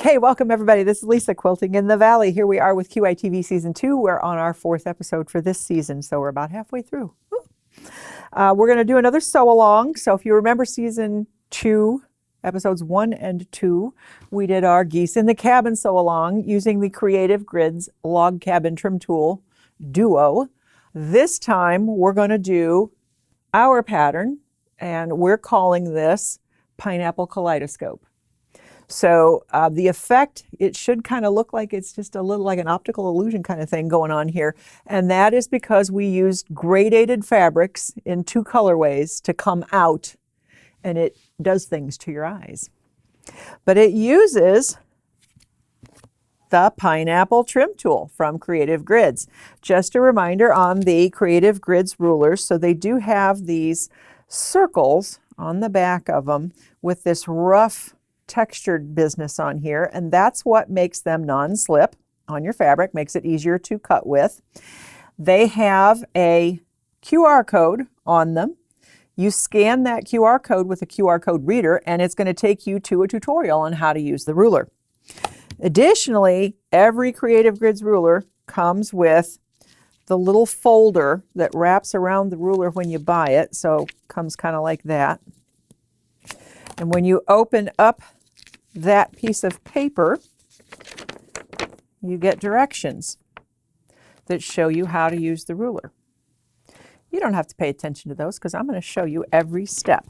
Okay, welcome everybody. This is Lisa, Quilting in the Valley. Here we are with QITV Season 2. We're on our 4th episode for this season, so we're about halfway through. We're going to do another sew along. So if you remember Season 2, Episodes 1 and 2, we did our Geese in the Cabin sew along using the Creative Grids Log Cabin Trim Tool Duo. This time we're going to do our pattern, and we're calling this Pineapple Kaleidoscope. So the effect, it should kind of look like it's just a little like an optical illusion kind of thing going on here. And that is because we used gradated fabrics in 2 colorways to come out, and it does things to your eyes. But it uses the Pineapple Trim Tool from Creative Grids. Just a reminder on the Creative Grids rulers, so they do have these circles on the back of them with this rough textured business on here, and that's what makes them non-slip on your fabric, makes it easier to cut with. They have a QR code on them. You scan that QR code with a QR code reader, and it's going to take you to a tutorial on how to use the ruler. Additionally, every Creative Grids ruler comes with the little folder that wraps around the ruler when you buy it, so it comes kind of like that. And when you open up that piece of paper, you get directions that show you how to use the ruler. You don't have to pay attention to those because I'm going to show you every step.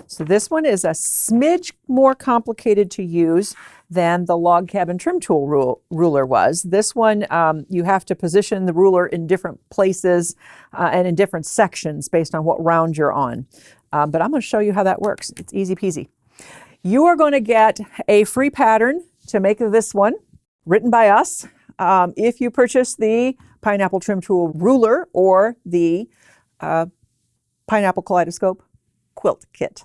So this one is a smidge more complicated to use than the Log Cabin Trim Tool ruler was. This one, you have to position the ruler in different places and in different sections based on what round you're on. But I'm going to show you how that works. It's easy peasy. You are going to get a free pattern to make this one, written by us, if you purchase the Pineapple Trim Tool ruler or the Pineapple Kaleidoscope quilt kit.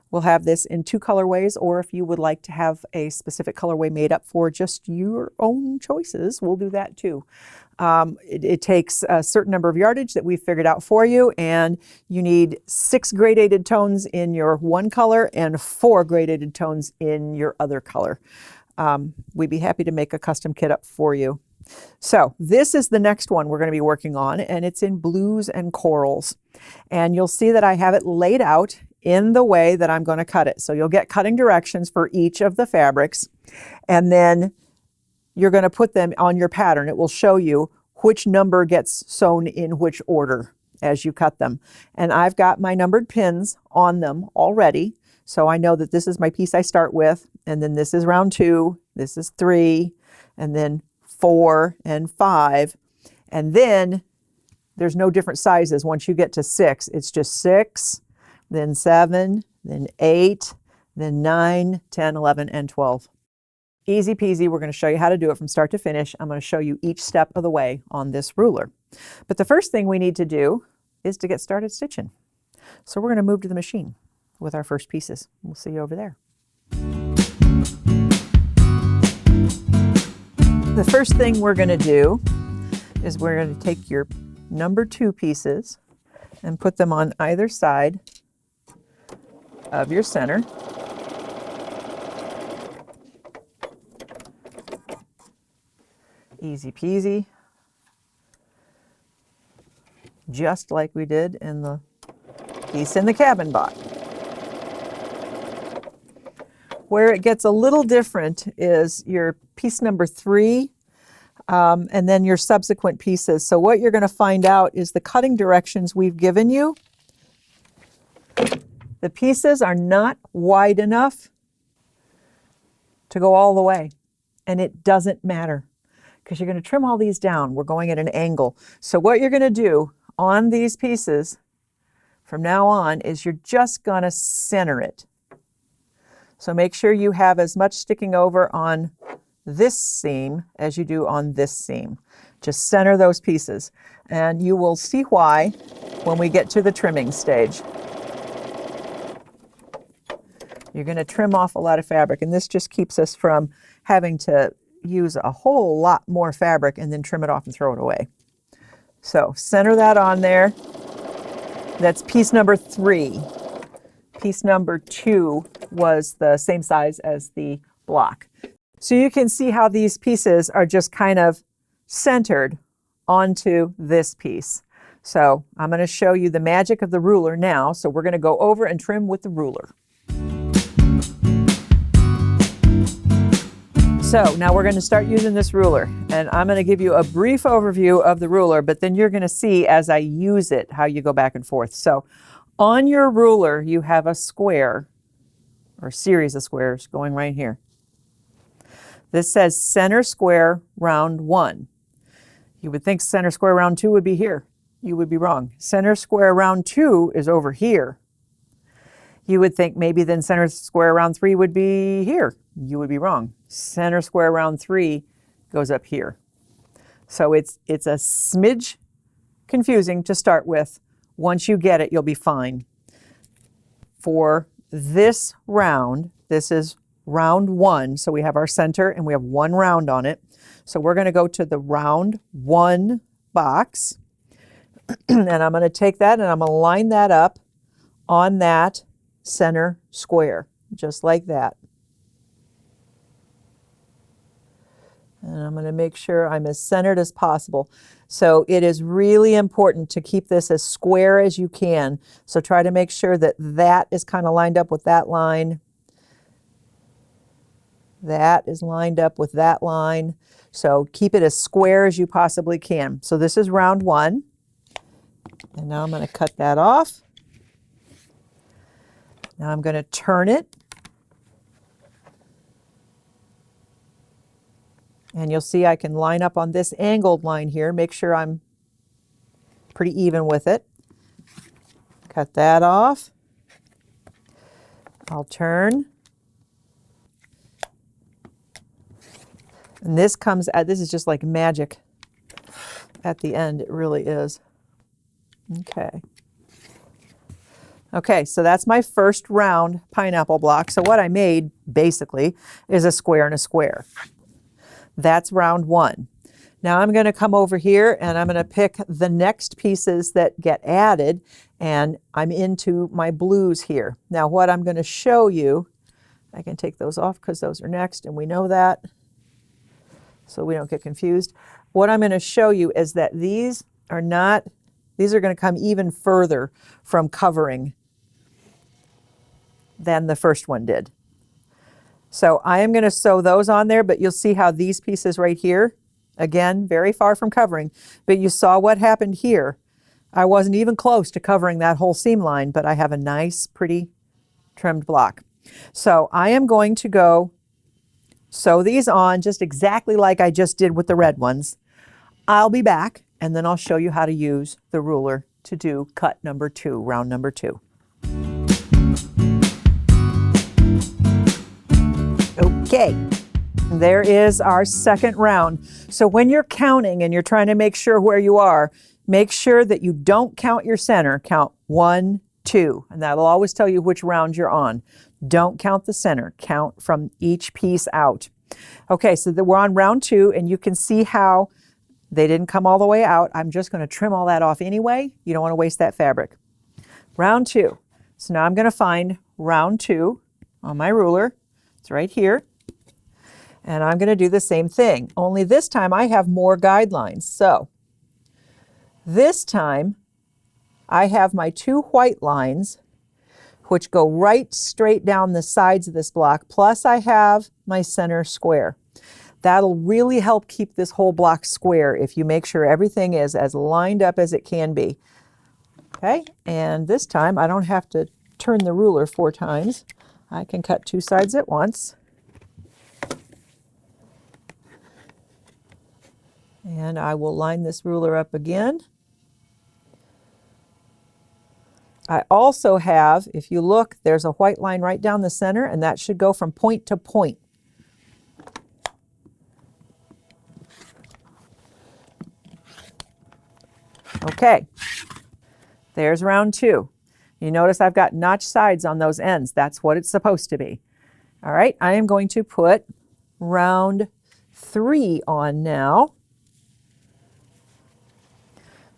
We'll have this in 2 colorways, or if you would like to have a specific colorway made up for just your own choices, we'll do that too. It takes a certain number of yardage that we've figured out for you, and you need 6 gradated tones in your one color and 4 gradated tones in your other color. We'd be happy to make a custom kit up for you. So this is the next one we're going to be working on, and it's in blues and corals. And you'll see that I have it laid out in the way that I'm going to cut it. So you'll get cutting directions for each of the fabrics, and then you're going to put them on your pattern. It will show you which number gets sewn in which order as you cut them. And I've got my numbered pins on them already. So I know that this is my piece I start with, and then this is round 2, this is 3, and then 4 and 5. And then there's no different sizes. Once you get to 6, it's just 6, then 7, then 8, then 9, 10, 11, and 12. Easy peasy. We're going to show you how to do it from start to finish. I'm going to show you each step of the way on this ruler. But the first thing we need to do is to get started stitching. So we're going to move to the machine with our first pieces. We'll see you over there. The first thing we're going to do is we're going to take your number 2 pieces and put them on either side of your center. Easy peasy. Just like we did in the Geese in the Cabin box. Where it gets a little different is your piece number 3 and then your subsequent pieces. So what you're going to find out is the cutting directions we've given you. The pieces are not wide enough to go all the way, and it doesn't matter because you're going to trim all these down. We're going at an angle. So what you're going to do on these pieces from now on is you're just going to center it. So make sure you have as much sticking over on this seam as you do on this seam. Just center those pieces, and you will see why when we get to the trimming stage. You're going to trim off a lot of fabric, and this just keeps us from having to use a whole lot more fabric and then trim it off and throw it away. So center that on there. That's piece number 3. Piece number 2 was the same size as the block. So you can see how these pieces are just kind of centered onto this piece. So I'm going to show you the magic of the ruler now. So we're going to go over and trim with the ruler. So now we're going to start using this ruler, and I'm going to give you a brief overview of the ruler, but then you're going to see as I use it how you go back and forth. So on your ruler you have a square or series of squares going right here. This says center square round 1. You would think center square round 2 would be here. You would be wrong. Center square round 2 is over here. You would think maybe then center square round 3 would be here. You would be wrong. Center square round 3 goes up here. So it's a smidge confusing to start with. Once you get it, you'll be fine. For this round, this is round 1. So we have our center and we have 1 round on it. So we're going to go to the round 1 box. And I'm going to take that and I'm going to line that up on that center square, just like that. And I'm going to make sure I'm as centered as possible. So it is really important to keep this as square as you can. So try to make sure that that is kind of lined up with that line. That is lined up with that line. So keep it as square as you possibly can. So this is round 1. And now I'm going to cut that off. Now I'm going to turn it. And you'll see I can line up on this angled line here. Make sure I'm pretty even with it. Cut that off. I'll turn. And this comes at, this is just like magic at the end. It really is. Okay. Okay, so that's my first round pineapple block. So what I made basically is a square and a square. That's round 1. Now I'm going to come over here and I'm going to pick the next pieces that get added, and I'm into my blues here. Now what I'm going to show you, I can take those off because those are next and we know that, so we don't get confused. What I'm going to show you is that these are going to come even further from covering than the first one did. So I am going to sew those on there, but you'll see how these pieces right here, again, very far from covering, but you saw what happened here. I wasn't even close to covering that whole seam line, but I have a nice, pretty trimmed block. So I am going to go sew these on just exactly like I just did with the red ones. I'll be back, and then I'll show you how to use the ruler to do cut number 2, round number 2. Okay, there is our second round. So when you're counting and you're trying to make sure where you are, make sure that you don't count your center. Count 1, 2, and that'll always tell you which round you're on. Don't count the center. Count from each piece out. Okay, so we're on round 2, and you can see how they didn't come all the way out. I'm just going to trim all that off anyway. You don't want to waste that fabric. Round 2. So now I'm going to find round 2 on my ruler. It's right here. And I'm going to do the same thing, only this time I have more guidelines. So this time I have my 2 white lines which go right straight down the sides of this block, plus I have my center square. That'll really help keep this whole block square if you make sure everything is as lined up as it can be. Okay, and this time I don't have to turn the ruler 4 times. I can cut 2 sides at once. And I will line this ruler up again. I also have, if you look, there's a white line right down the center, and that should go from point to point. Okay, there's round 2. You notice I've got notch sides on those ends. That's what it's supposed to be. All right, I am going to put round 3 on now,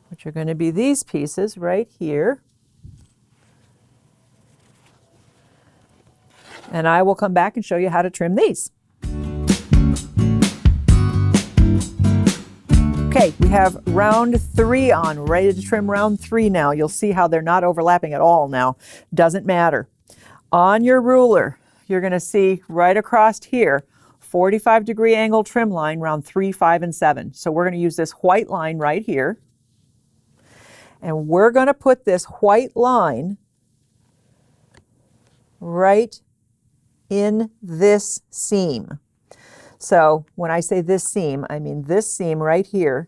which are going to be these pieces right here. And I will come back and show you how to trim these. Okay, we have round 3 on, ready to trim round 3 now. You'll see how they're not overlapping at all now. Doesn't matter. On your ruler, you're going to see right across here, 45-degree angle trim line, round 3, 5, and 7. So we're going to use this white line right here. And we're going to put this white line right in this seam. So when I say this seam, I mean this seam right here.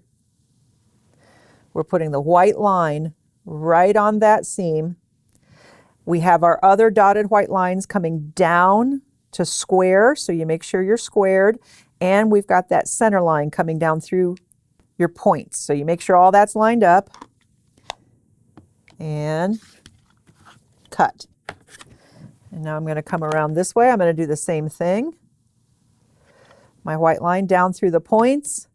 We're putting the white line right on that seam. We have our other dotted white lines coming down to square, so you make sure you're squared. And we've got that center line coming down through your points. So you make sure all that's lined up. And cut. And now I'm going to come around this way. I'm going to do the same thing. My white line down through the points.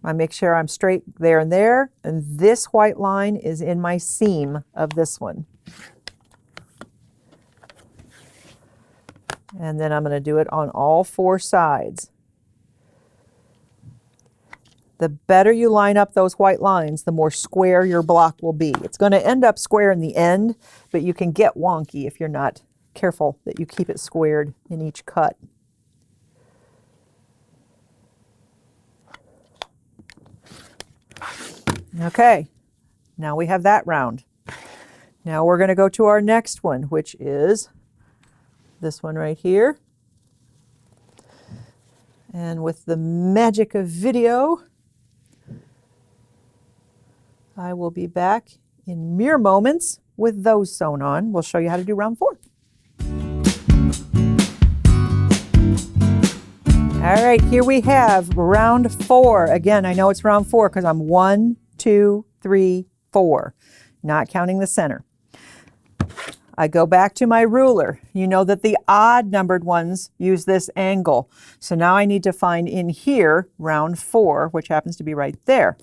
I make sure I'm straight there and there. And this white line is in my seam of this one. And then I'm going to do it on all 4 sides. The better you line up those white lines, the more square your block will be. It's going to end up square in the end, but you can get wonky if you're not careful that you keep it squared in each cut. Okay, now we have that round. Now we're going to go to our next one, which is this one right here. And with the magic of video, I will be back in mere moments with those sewn on. We'll show you how to do round 4. All right, here we have round 4. Again, I know it's round 4 because I'm 1, 2, 3, 4, not counting the center. I go back to my ruler. You know that the odd numbered ones use this angle. So now I need to find in here round 4, which happens to be right there.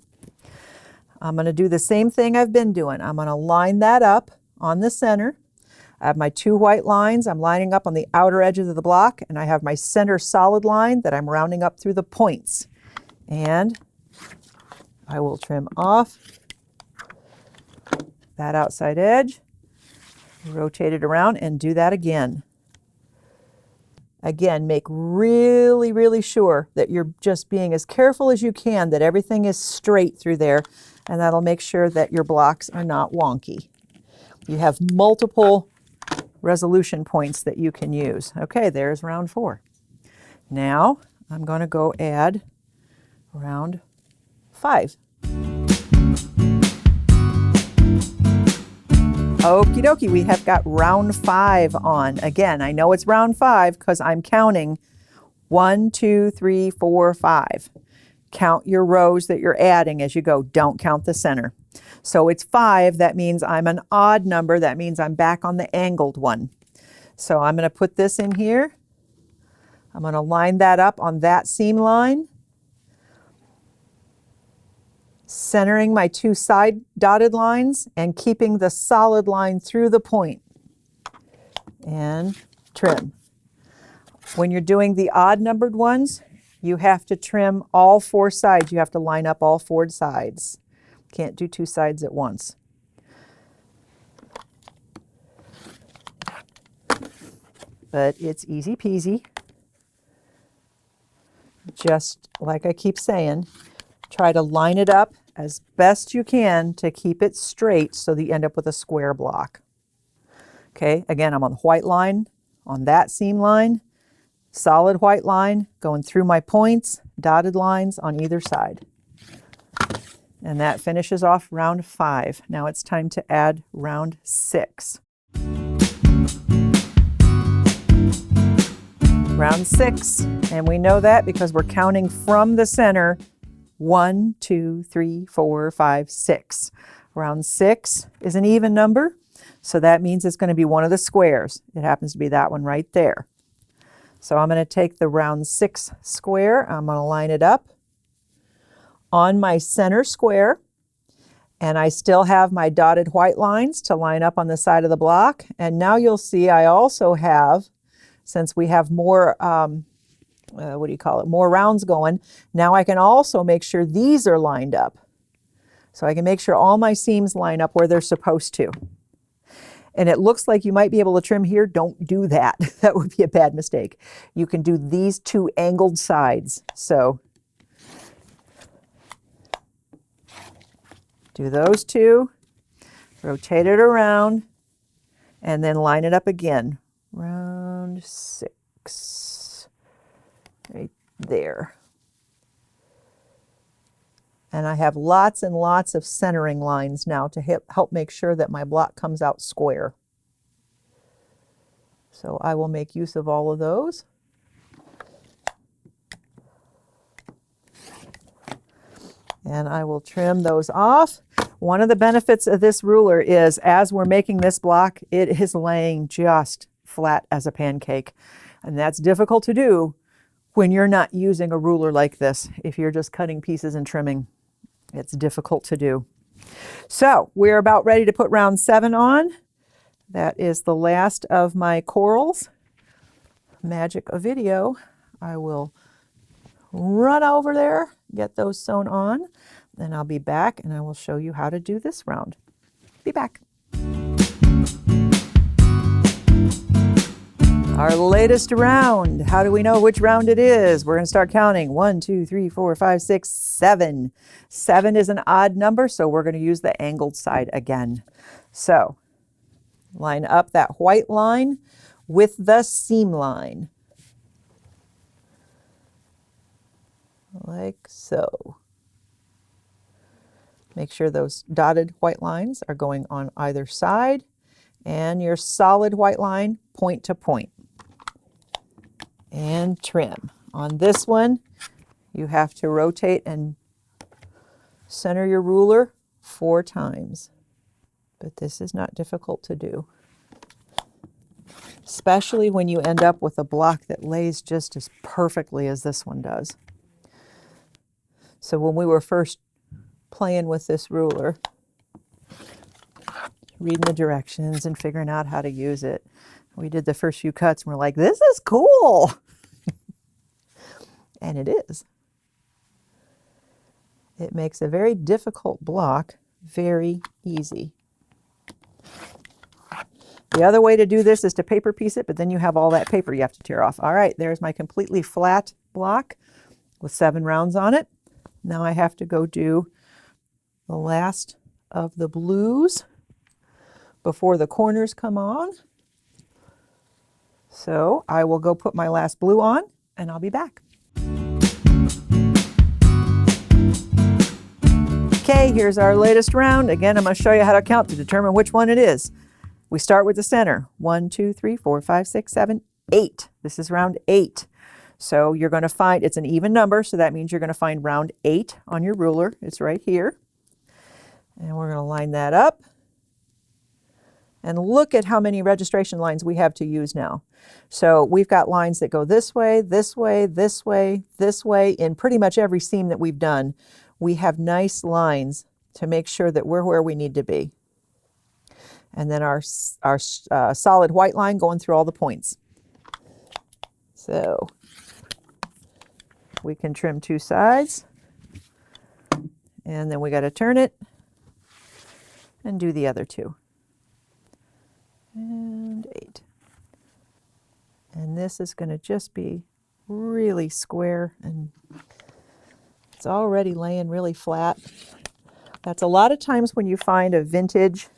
I'm going to do the same thing I've been doing. I'm going to line that up on the center. I have my 2 white lines I'm lining up on the outer edges of the block, and I have my center solid line that I'm rounding up through the points. And I will trim off that outside edge, rotate it around, and do that again. Again, make really, really sure that you're just being as careful as you can, that everything is straight through there, and that'll make sure that your blocks are not wonky. You have multiple resolution points that you can use. Okay, there's round 4. Now I'm going to go add round 5. Okie dokie, we have got round 5 on. Again, I know it's round 5 because I'm counting 1, 2, 3, 4, 5. Count your rows that you're adding as you go. Don't count the center. So it's 5. That means I'm an odd number. That means I'm back on the angled one. So I'm going to put this in here. I'm going to line that up on that seam line, centering my 2 side dotted lines and keeping the solid line through the point, and trim. When you're doing the odd numbered ones, you have to trim all 4 sides. You have to line up all 4 sides. Can't do 2 sides at once. But it's easy peasy. Just like I keep saying, try to line it up as best you can to keep it straight so that you end up with a square block. Okay, again, I'm on the white line, on that seam line, solid white line, going through my points, dotted lines on either side. And that finishes off round 5. Now it's time to add round 6. Round 6, and we know that because we're counting from the center. 1, 2, 3, 4, 5, 6. Round 6 is an even number, so that means it's going to be one of the squares. It happens to be that one right there. So I'm going to take the round 6 square, I'm going to line it up on my center square, and I still have my dotted white lines to line up on the side of the block. And now you'll see I also have, since we have more what do you call it, more rounds going. Now I can also make sure these are lined up. So I can make sure all my seams line up where they're supposed to. And it looks like you might be able to trim here. Don't do that. That would be a bad mistake. You can do these two angled sides. So do those two, rotate it around, and then line it up again. Round 6, right there. And I have lots and lots of centering lines now to help make sure that my block comes out square. So I will make use of all of those. And I will trim those off. One of the benefits of this ruler is as we're making this block, it is laying just flat as a pancake. And that's difficult to do when you're not using a ruler like this. If you're just cutting pieces and trimming, it's difficult to do. So we're about ready to put round 7 on. That is the last of my corals. Magic of video. I will run over there, get those sewn on, then I'll be back and I will show you how to do this round. Be back. Our latest round. How do we know which round it is? We're going to start counting. 1, 2, 3, 4, 5, 6, 7. 7 is an odd number, so we're going to use the angled side again. So line up that white line with the seam line. Like so. Make sure those dotted white lines are going on either side and your solid white line point to point. And trim. On this one, you have to rotate and center your ruler 4 times. But this is not difficult to do, especially when you end up with a block that lays just as perfectly as this one does. So when we were first playing with this ruler, reading the directions and figuring out how to use it, we did the first few cuts and we're like, this is cool. And it is. It makes a very difficult block very easy. The other way to do this is to paper piece it, but then you have all that paper you have to tear off. All right, there's my completely flat block with 7 rounds on it. Now I have to go do the last of the blues before the corners come on. So I will go put my last blue on and I'll be back. Okay, here's our latest round. Again, I'm going to show you how to count to determine which one it is. We start with the center. 1, 2, 3, 4, 5, 6, 7, 8. This is round 8. So you're going to find, it's an even number, so that means you're going to find round 8 on your ruler. It's right here. And we're going to line that up. And look at how many registration lines we have to use now. So we've got lines that go this way, this way, this way, this way. In pretty much every seam that we've done, we have nice lines to make sure that we're where we need to be. And then our solid white line going through all the points. So we can trim 2 sides. And then we got to turn it and do the other 2. And 8. And this is going to just be really square, and it's already laying really flat. That's a lot of times when you find a vintage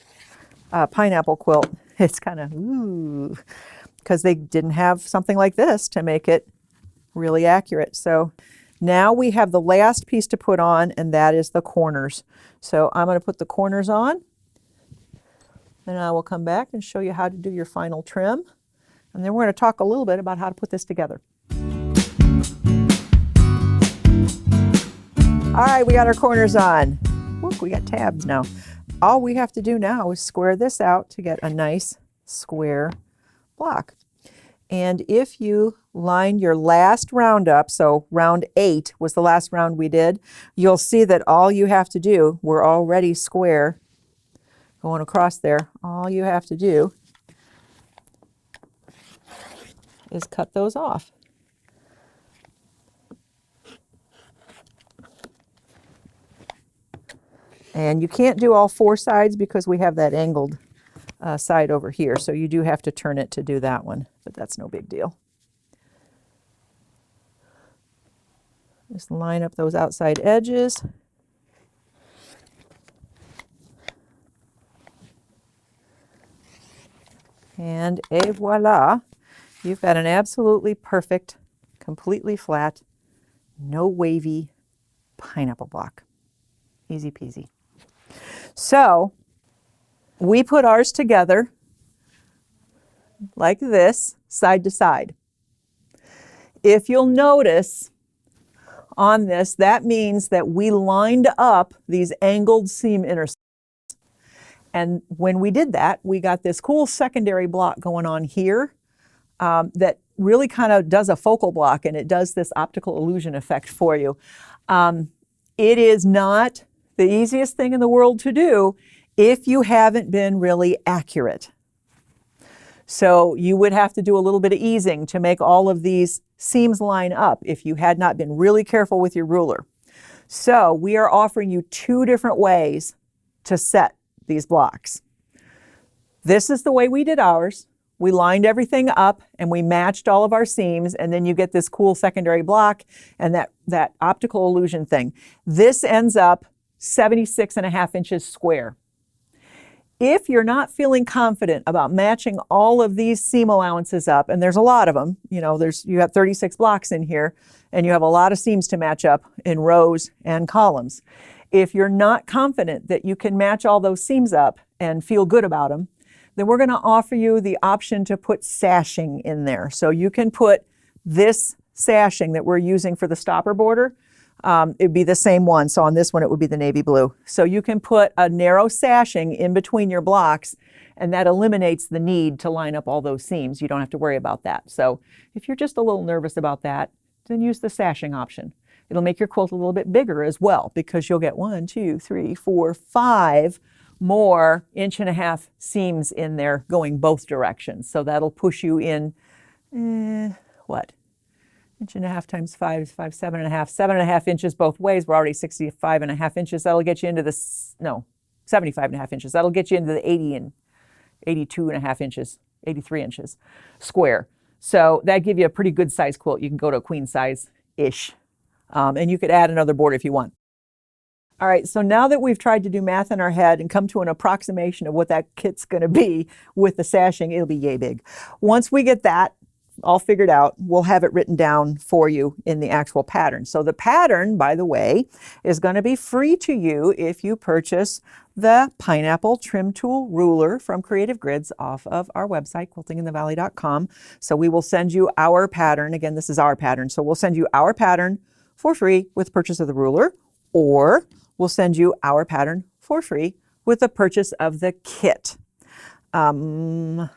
pineapple quilt, it's kind of ooh, because they didn't have something like this to make it really accurate. So now we have the last piece to put on, and that is the corners. So I'm going to put the corners on. Then I will come back and show you how to do your final trim. And then we're going to talk a little bit about how to put this together. All right, we got our corners on. Look, we got tabs now. All we have to do now is square this out to get a nice square block. And if you line your last round up, so round 8 was the last round we did, you'll see that all you have to do, we're already square going across there. All you have to do is cut those off. And you can't do all 4 sides because we have that angled side over here. So you do have to turn it to do that one, but that's no big deal. Just line up those outside edges. And et voila, you've got an absolutely perfect, completely flat, no wavy pineapple block. Easy peasy. So we put ours together like this, side to side. If you'll notice on this, that means that we lined up these angled seam intersections. And when we did that, we got this cool secondary block going on here that really kind of does a focal block, and it does this optical illusion effect for you. It is not the easiest thing in the world to do if you haven't been really accurate. So you would have to do a little bit of easing to make all of these seams line up if you had not been really careful with your ruler. So we are offering you 2 different ways to set these blocks. This is the way we did ours. We lined everything up and we matched all of our seams, and then you get this cool secondary block and that optical illusion thing. This ends up 76.5 inches square. If you're not feeling confident about matching all of these seam allowances up, and there's a lot of them, you have 36 blocks in here, and you have a lot of seams to match up in rows and columns. If you're not confident that you can match all those seams up and feel good about them, then we're going to offer you the option to put sashing in there. So you can put this sashing that we're using for the stopper border. It'd be the same one. So on this one, it would be the navy blue. So you can put a narrow sashing in between your blocks, and that eliminates the need to line up all those seams. You don't have to worry about that. So if you're just a little nervous about that, then use the sashing option. It'll make your quilt a little bit bigger as well, because you'll get 1, 2, 3, 4, 5 more 1.5-inch seams in there going both directions. So that'll push you in, 1.5 times 5 is 5, 7.5, 7.5 inches both ways. We're already 65.5 inches. That'll get you into 75.5 inches. That'll get you into the 80 and 82.5 inches, 83 inches square. So that gives you a pretty good size quilt. You can go to a queen size-ish. And you could add another border if you want. All right, so now that we've tried to do math in our head and come to an approximation of what that kit's going to be with the sashing, it'll be yay big. Once we get that all figured out, we'll have it written down for you in the actual pattern. So the pattern, by the way, is going to be free to you if you purchase the pineapple trim tool ruler from Creative Grids off of our website, quiltinginthevalley.com. So we will send you our pattern. Again, this is our pattern. So we'll send you our pattern for free with purchase of the ruler, or we'll send you our pattern for free with the purchase of the kit. The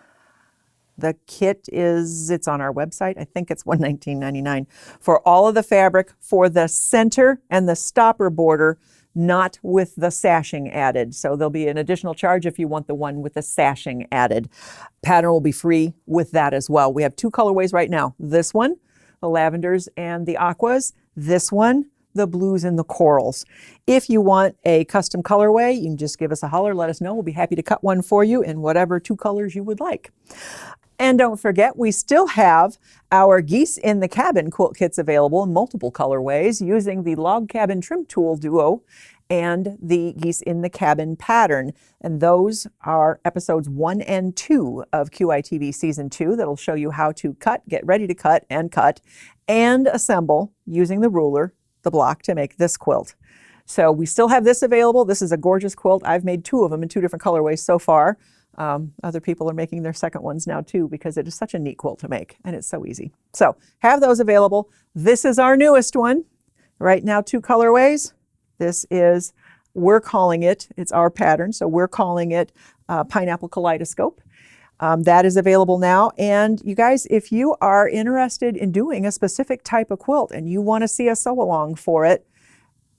kit it's on our website. I think it's $119.99 for all of the fabric for the center and the stopper border, not with the sashing added. So there'll be an additional charge if you want the one with the sashing added. Pattern will be free with that as well. We have 2 colorways right now. This one, the lavenders and the aquas. This one, the blues and the corals. If you want a custom colorway, you can just give us a holler, let us know. We'll be happy to cut one for you in whatever 2 colors you would like. And don't forget, we still have our Geese in the Cabin quilt kits available in multiple colorways using the Log Cabin Trim Tool Duo and the Geese in the Cabin pattern. And those are episodes 1 and 2 of QITV Season 2 that'll show you how to cut, get ready to cut, and assemble using the ruler, the block, to make this quilt. So we still have this available. This is a gorgeous quilt. I've made 2 of them in 2 different colorways so far. Other people are making their second ones now too, because it is such a neat quilt to make and it's so easy. So have those available. This is our newest one. Right now, 2 colorways. This is, it's our pattern, so we're calling it Pineapple Kaleidoscope. That is available now. And you guys, if you are interested in doing a specific type of quilt and you want to see a sew along for it,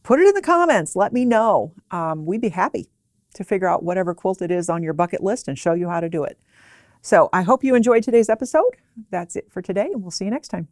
put it in the comments. Let me know. We'd be happy to figure out whatever quilt it is on your bucket list and show you how to do it. So I hope you enjoyed today's episode. That's it for today, and we'll see you next time.